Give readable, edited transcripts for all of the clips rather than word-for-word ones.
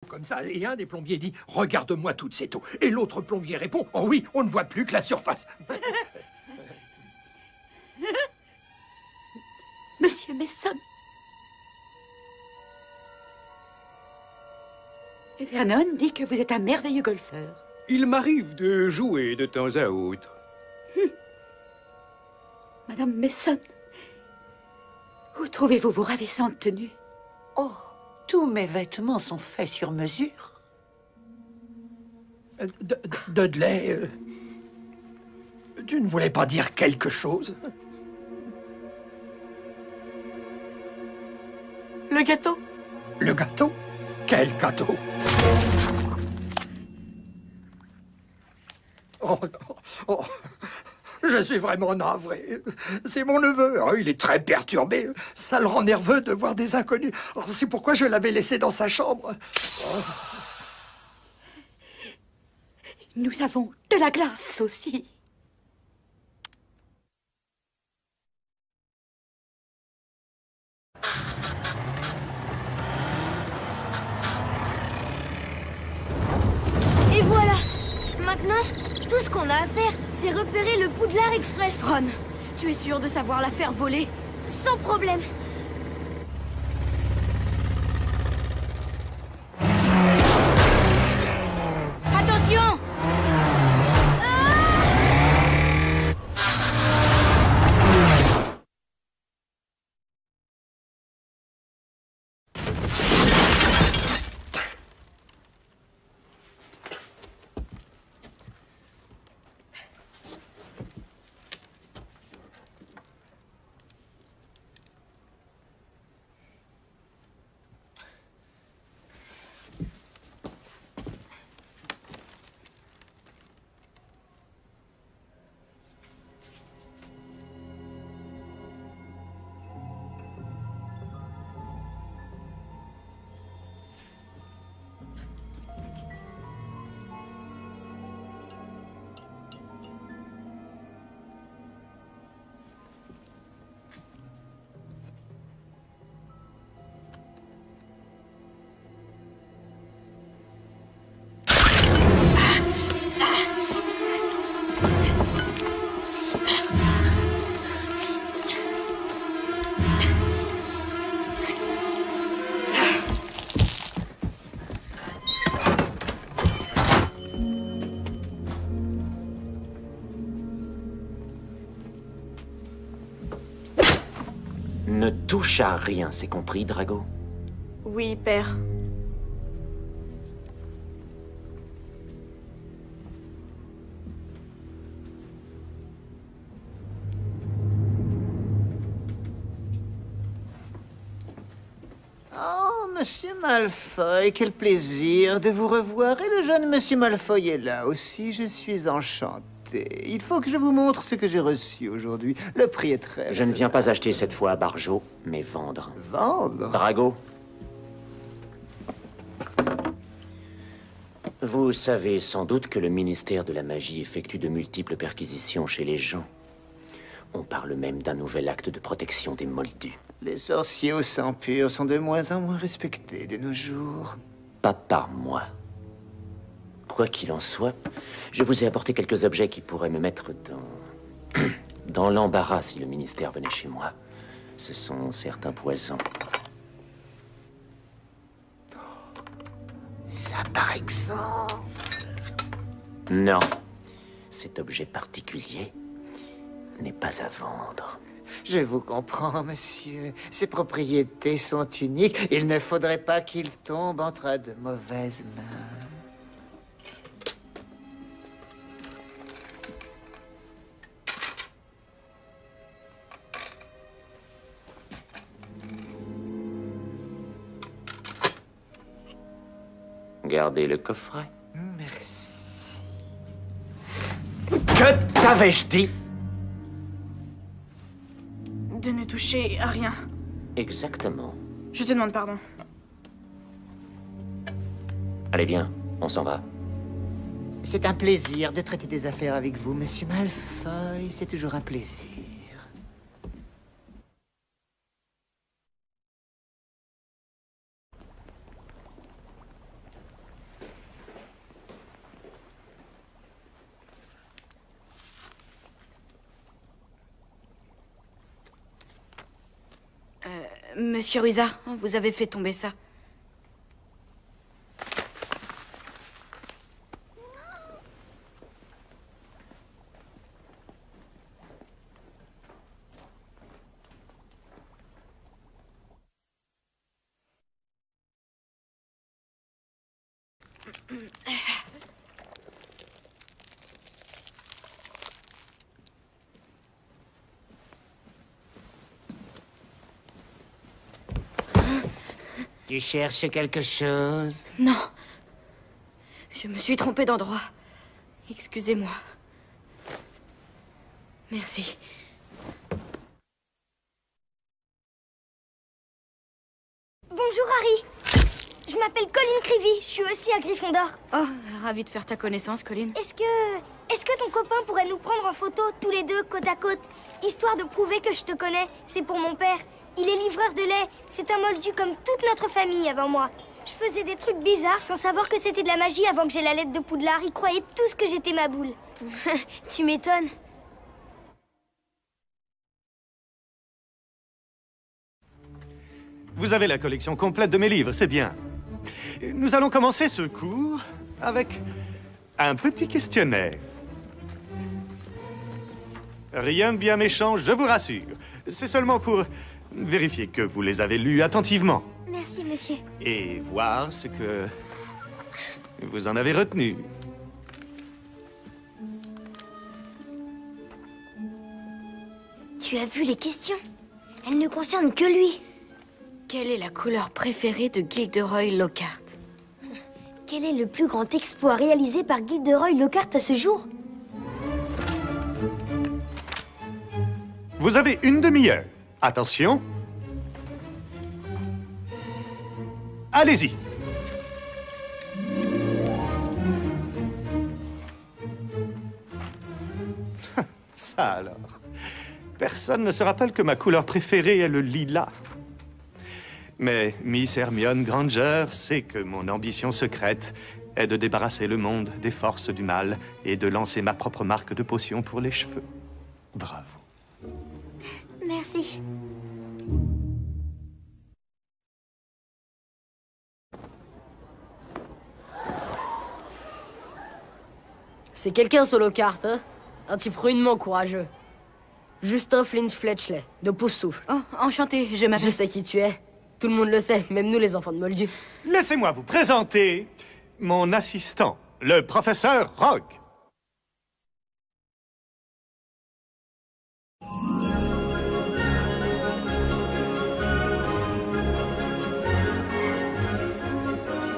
Comme ça, et un des plombiers dit « Regarde-moi toute cette eau ». Et l'autre plombier répond « Oh oui, on ne voit plus que la surface ». Monsieur Mason. Vernon dit que vous êtes un merveilleux golfeur. Il m'arrive de jouer de temps à autre. Madame Mason, où trouvez-vous vos ravissantes tenues? Oh, tous mes vêtements sont faits sur mesure. Dudley, tu ne voulais pas dire quelque chose? Le gâteau? Le gâteau? Quel gâteau? Oh, oh, je suis vraiment navré. C'est mon neveu. Oh, il est très perturbé. Ça le rend nerveux de voir des inconnus. Oh, c'est pourquoi je l'avais laissé dans sa chambre. Oh. Nous avons de la glace aussi. Et voilà. Maintenant, tout ce qu'on a à faire, c'est repérer le Poudlard Express. Ron, tu es sûr de savoir la faire voler? Sans problème. Attention! Ne touche à rien, c'est compris, Drago? Oui, père. Oh, Monsieur Malfoy, quel plaisir de vous revoir. Et le jeune Monsieur Malfoy est là aussi, je suis enchanté. Il faut que je vous montre ce que j'ai reçu aujourd'hui. Le prix est très... Je ne viens pas acheter cette fois à Barjo, mais vendre. Vendre? Drago? Vous savez sans doute que le ministère de la Magie effectue de multiples perquisitions chez les gens. On parle même d'un nouvel acte de protection des Moldus. Les sorciers au sang pur sont de moins en moins respectés de nos jours. Pas par moi. Quoi qu'il en soit, je vous ai apporté quelques objets qui pourraient me mettre dans l'embarras si le ministère venait chez moi. Ce sont certains poisons. Ça, par exemple... Non. Cet objet particulier n'est pas à vendre. Je vous comprends, monsieur. Ses propriétés sont uniques. Il ne faudrait pas qu'il tombe entre de mauvaises mains. Gardez le coffret. Merci. Que t'avais-je dit? De ne toucher à rien. Exactement. Je te demande pardon. Allez, viens, on s'en va. C'est un plaisir de traiter des affaires avec vous, Monsieur Malfoy. C'est toujours un plaisir. Monsieur Ruza, vous avez fait tomber ça. Tu cherches quelque chose? Non. Je me suis trompée d'endroit. Excusez-moi. Merci. Bonjour Harry. Je m'appelle Colin Creevy, je suis aussi à Gryffondor. Oh, ravie de faire ta connaissance, Colin. Est-ce que ton copain pourrait nous prendre en photo, tous les deux, côte à côte, histoire de prouver que je te connais? C'est pour mon père. Il est livreur de lait. C'est un moldu comme toute notre famille avant moi. Je faisais des trucs bizarres sans savoir que c'était de la magie avant que j'ai la lettre de Poudlard. Il croyait tous que j'étais ma boule. Tu m'étonnes. Vous avez la collection complète de mes livres, c'est bien. Nous allons commencer ce cours avec un petit questionnaire. Rien de bien méchant, je vous rassure. C'est seulement pour vérifier que vous les avez lus attentivement. Merci, monsieur. Et voir ce que vous en avez retenu. Tu as vu les questions? Elles ne concernent que lui. Quelle est la couleur préférée de Gilderoy Lockhart? Quel est le plus grand exploit réalisé par Gilderoy Lockhart à ce jour? Vous avez une demi-heure. Attention. Allez-y. Ça alors. Personne ne se rappelle que ma couleur préférée est le lilas. Mais Miss Hermione Granger sait que mon ambition secrète est de débarrasser le monde des forces du mal et de lancer ma propre marque de potion pour les cheveux. Bravo. Merci. C'est quelqu'un, ce Lockhart, hein? Un type rudement courageux. Justin Flint Fletchley, de Poufsouffle. Oh, enchanté, je m'appelle... Je sais qui tu es. Tout le monde le sait, même nous les enfants de Moldu. Laissez-moi vous présenter mon assistant, le professeur Rogue.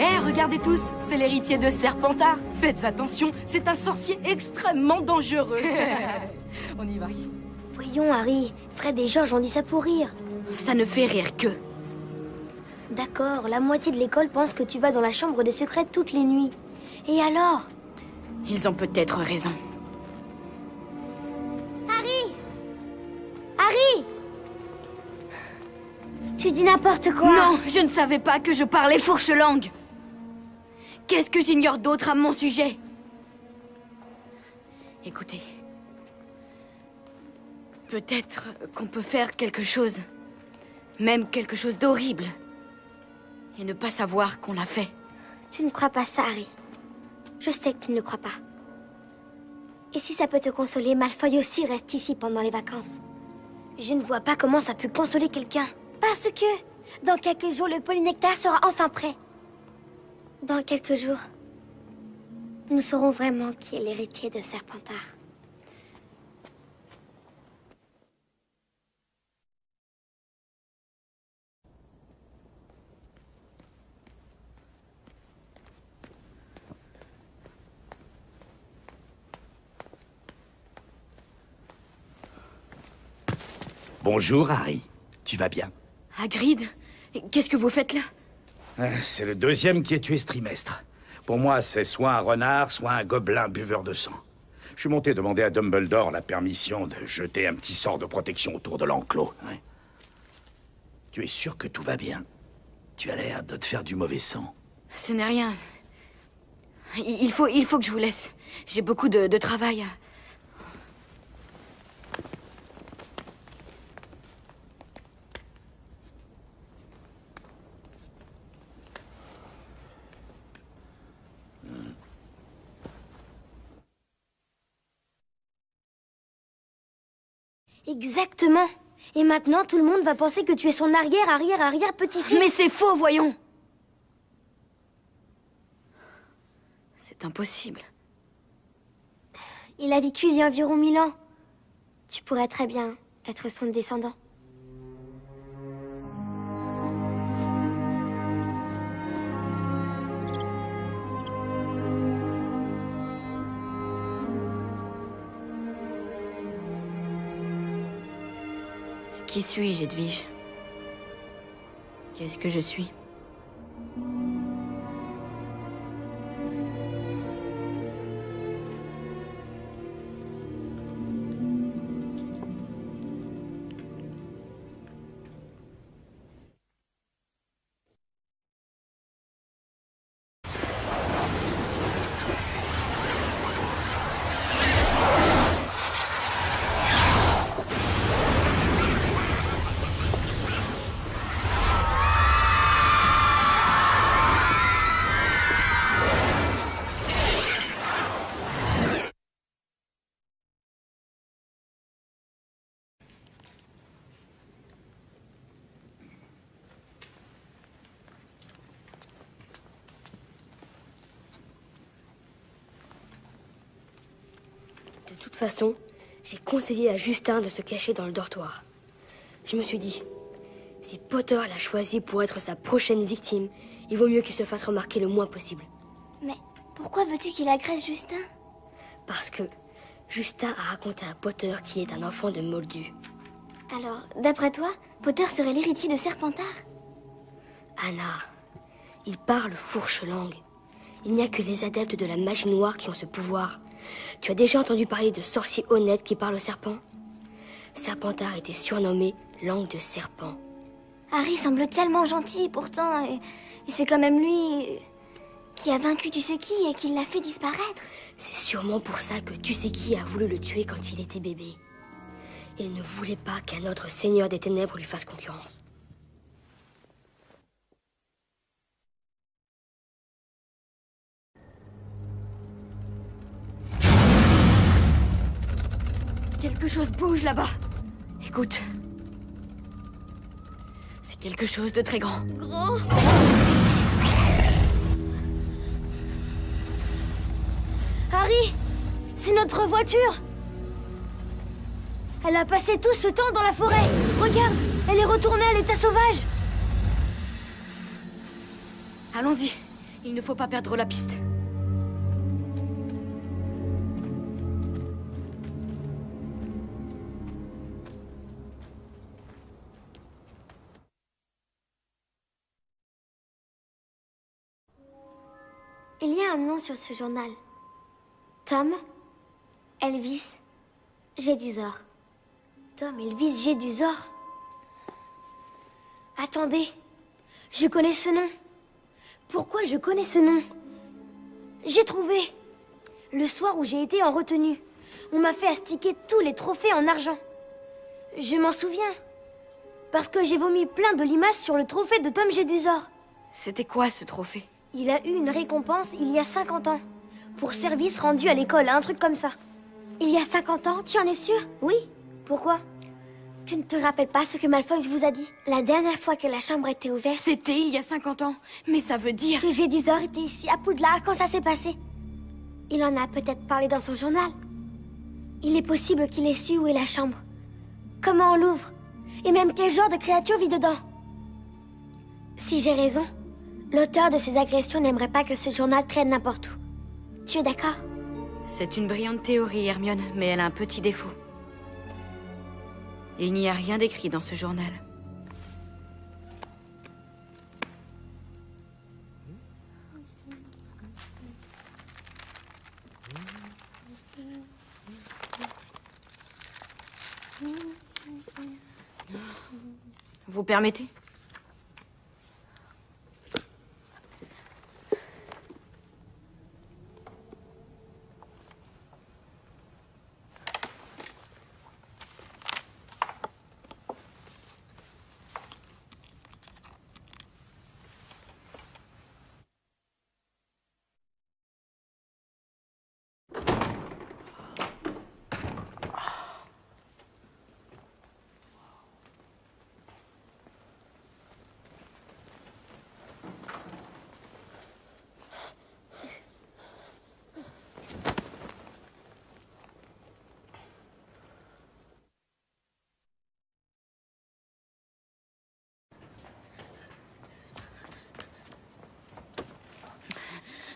Hé, regardez tous, c'est l'héritier de Serpentard. Faites attention, c'est un sorcier extrêmement dangereux. On y va. Voyons, Harry. Fred et George ont dit ça pour rire. Ça ne fait rire que... D'accord, la moitié de l'école pense que tu vas dans la chambre des secrets toutes les nuits. Et alors? Ils ont peut-être raison. Harry! Harry! Tu dis n'importe quoi. Non, je ne savais pas que je parlais fourche-langue. Qu'est-ce que j'ignore d'autre à mon sujet? Écoutez. Peut-être qu'on peut faire quelque chose. Même quelque chose d'horrible. Et ne pas savoir qu'on l'a fait. Tu ne crois pas ça, Harry. Je sais que tu ne le crois pas. Et si ça peut te consoler, Malfoy aussi reste ici pendant les vacances. Je ne vois pas comment ça peut consoler quelqu'un. Parce que, dans quelques jours, le polynectar sera enfin prêt. Dans quelques jours, nous saurons vraiment qui est l'héritier de Serpentard. Bonjour, Harry. Tu vas bien? Hagrid, qu'est-ce que vous faites là? C'est le deuxième qui est tué ce trimestre. Pour moi, c'est soit un renard, soit un gobelin buveur de sang. Je suis monté demander à Dumbledore la permission de jeter un petit sort de protection autour de l'enclos. Ouais. Tu es sûr que tout va bien? Tu as l'air de te faire du mauvais sang. Ce n'est rien. Il faut que je vous laisse. J'ai beaucoup de travail à... Exactement. Et maintenant, tout le monde va penser que tu es son arrière-arrière-arrière-petit-fils. Mais c'est faux, voyons. C'est impossible. Il a vécu il y a environ 1000 ans. Tu pourrais très bien être son descendant. Qui suis-je, Edwige? Qu'est-ce que je suis? De toute façon, j'ai conseillé à Justin de se cacher dans le dortoir. Je me suis dit, si Potter l'a choisi pour être sa prochaine victime, il vaut mieux qu'il se fasse remarquer le moins possible. Mais pourquoi veux-tu qu'il agresse Justin? Parce que Justin a raconté à Potter qu'il est un enfant de Moldu. Alors, d'après toi, Potter serait l'héritier de Serpentard? Anna, il parle fourche langue. Il n'y a que les adeptes de la magie noire qui ont ce pouvoir. Tu as déjà entendu parler de sorciers honnêtes qui parlent aux serpents? Serpentard était surnommé langue de serpent. Harry semble tellement gentil pourtant, et c'est quand même lui qui a vaincu tu sais qui et qui l'a fait disparaître. C'est sûrement pour ça que tu sais qui a voulu le tuer quand il était bébé. Il ne voulait pas qu'un autre seigneur des ténèbres lui fasse concurrence. Quelque chose bouge là-bas. Écoute. C'est quelque chose de très grand. Grand? Harry, c'est notre voiture. Elle a passé tout ce temps dans la forêt. Regarde, elle est retournée à l'état sauvage. Allons-y. Il ne faut pas perdre la piste. Il y a un nom sur ce journal. Tom, Elvis, Jedusor. Tom, Elvis, Jedusor. Attendez, je connais ce nom. Pourquoi je connais ce nom? J'ai trouvé. Le soir où j'ai été en retenue, on m'a fait astiquer tous les trophées en argent. Je m'en souviens. Parce que j'ai vomi plein de limaces sur le trophée de Tom Jedusor. C'était quoi ce trophée? Il a eu une récompense il y a 50 ans. Pour service rendu à l'école, un truc comme ça. Il y a 50 ans, tu en es sûr? Oui. Pourquoi? Tu ne te rappelles pas ce que Malfoy vous a dit? La dernière fois que la chambre était ouverte... C'était il y a 50 ans. Mais ça veut dire... Que Jedusor était ici à Poudlard quand ça s'est passé. Il en a peut-être parlé dans son journal. Il est possible qu'il ait su où est la chambre. Comment on l'ouvre. Et même quel genre de créature vit dedans. Si j'ai raison, l'auteur de ces agressions n'aimerait pas que ce journal traîne n'importe où. Tu es d'accord? C'est une brillante théorie, Hermione, mais elle a un petit défaut. Il n'y a rien d'écrit dans ce journal. Vous permettez?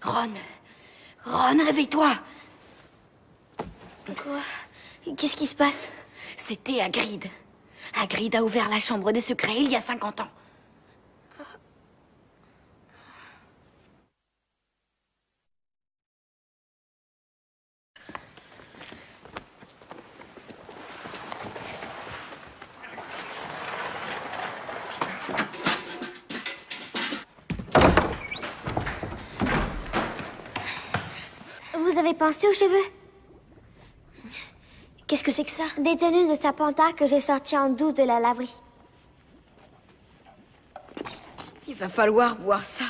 Ron. Ron, réveille-toi. Quoi? Qu'est-ce qui se passe? C'était Hagrid. Hagrid a ouvert la chambre des secrets il y a 50 ans. Vous avez pensé aux cheveux? Qu'est-ce que c'est que ça? Des tenues de Serpentard que j'ai sorties en douce de la laverie. Il va falloir boire ça.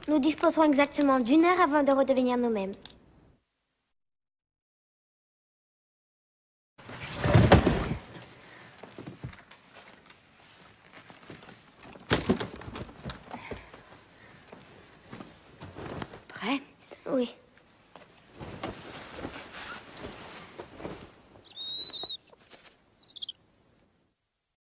Nous disposerons exactement d'1 heure avant de redevenir nous-mêmes. Prêt? Oui.